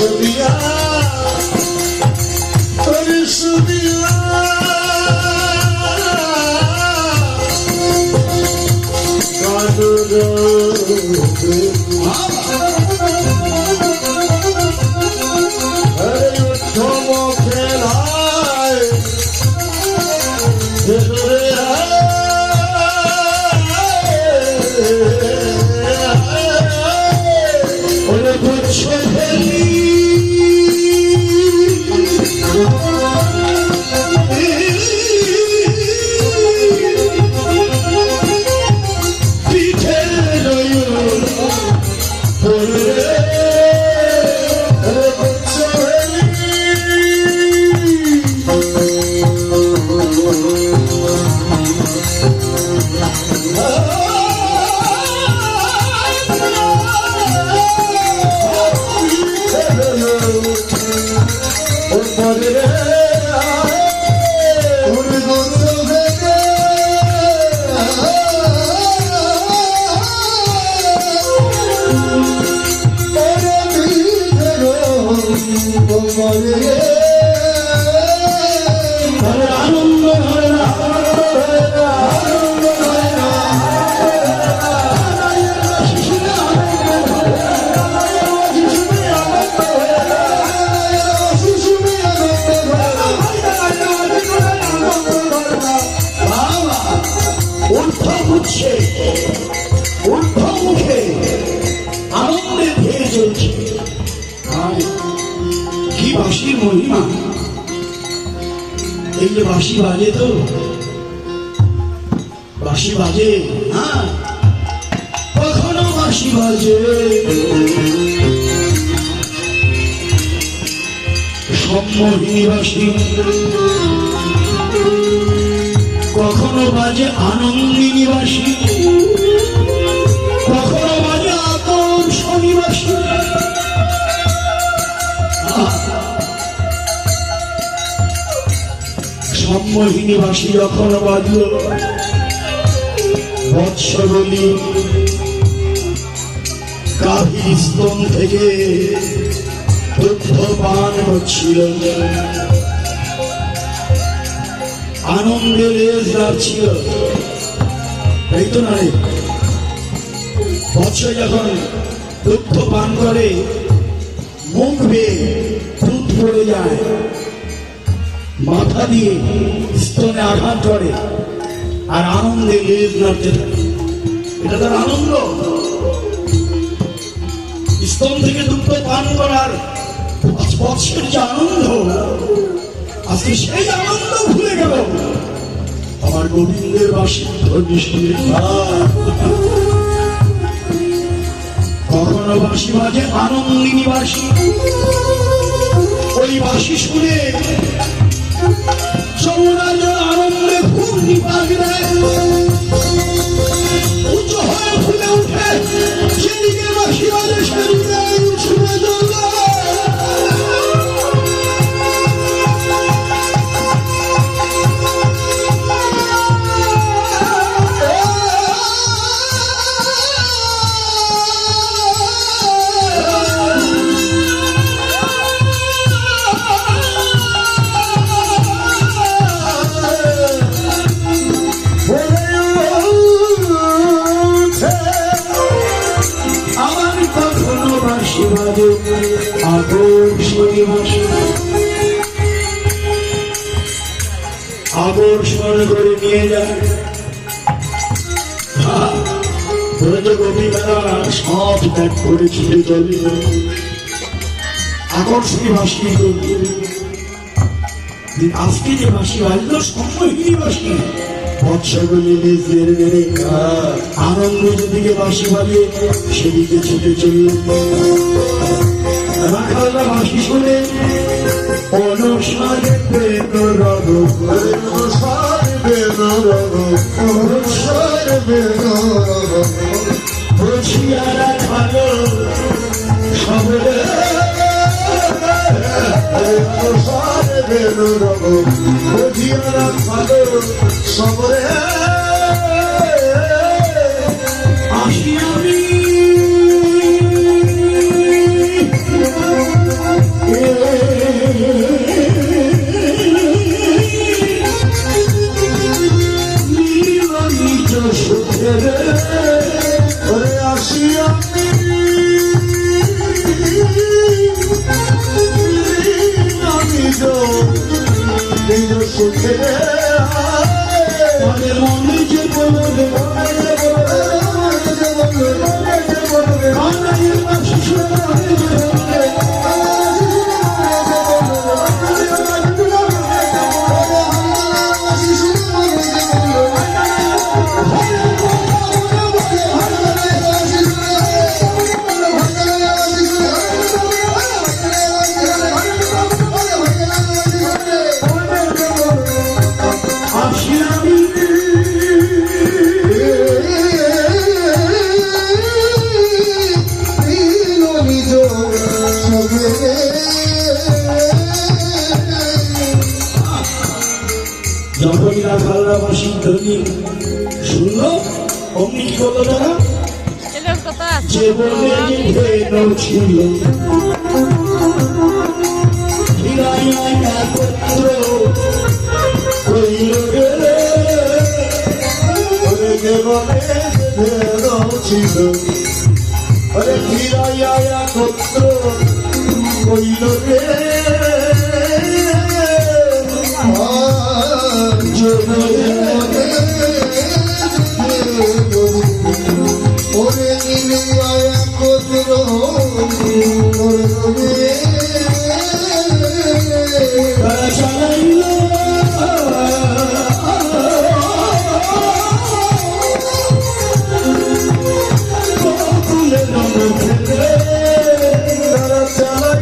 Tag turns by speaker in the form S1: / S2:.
S1: সুদিয়া ওরে সুদিয়া মহিমা এই যে বাঁশি বাজে তো বাঁশি বাজে হ্যাঁ কখনো বাঁশি বাজে সম্মোহিনী বাঁশি কখনো বাজে আনন্দিনী বাঁশি কখনো বাজে আকর্ষণী বাঁশি সম্মোহিনী বাঁশি যখন বাজল বৎসবলী গাভীর স্তন থেকে দুগ্ধ পান হচ্ছিল আনন্দে লেজ লাগছিল এই তো না রে বৎস যখন দুগ্ধ পান করে মুখ বেয়ে দুধ পড়ে যায় মাথা দিয়ে স্তনে আঘাত করে আর আনন্দে লেজ নাড়তে থাকে এটা তার আনন্দ স্তন থেকে দুগ্ধ পান করার বৎসের যে আনন্দ আজকে সেই আনন্দ ভুলে গেল আমার গোবিন্দের বাঁশি ধ্বনি শুনে কখনো বাঁশি বাজে আনন্দিনী বাঁশি ওই বাঁশি শুনে যমুনার আনন্দে ঘূর্ণি পাক দেয় উঁচু হয়ে ফুলে উঠে সেদিকে বাঁশি বাজে সেদিকে ছুটে চলে আকর্ষণ করে নিয়ে যায় গোপীরা সব ত্যাগ করে ছুটে চলে আকর্ষণী বাঁশি আজকে যে বাঁশি বাজলো সম্মোহিনী বাঁশি বৎসগুলি নিজের মেরে আনন্দ যেদিকে বাঁশি বাজে সেদিকে ছুটে চলল রাখালরা বাঁশি শুনে অনুসারে বেদরগ বুঝিয়া রাখালো সবরে বুঝিয়া রাখালো সবরে আসি আমি খালরাবাসীর ধ্বনি শুনলো, অমনি কি করলো তারা? যে বলে ঘেন ছিল ফিরাইয়া একত্র কইল গেলে, ওরে যে বলে ঘেন ছিল, ওরে ফিরাইয়া একত্র কইল গেলে, যে বলে ওরে নিলিয়া একত্র চালাইল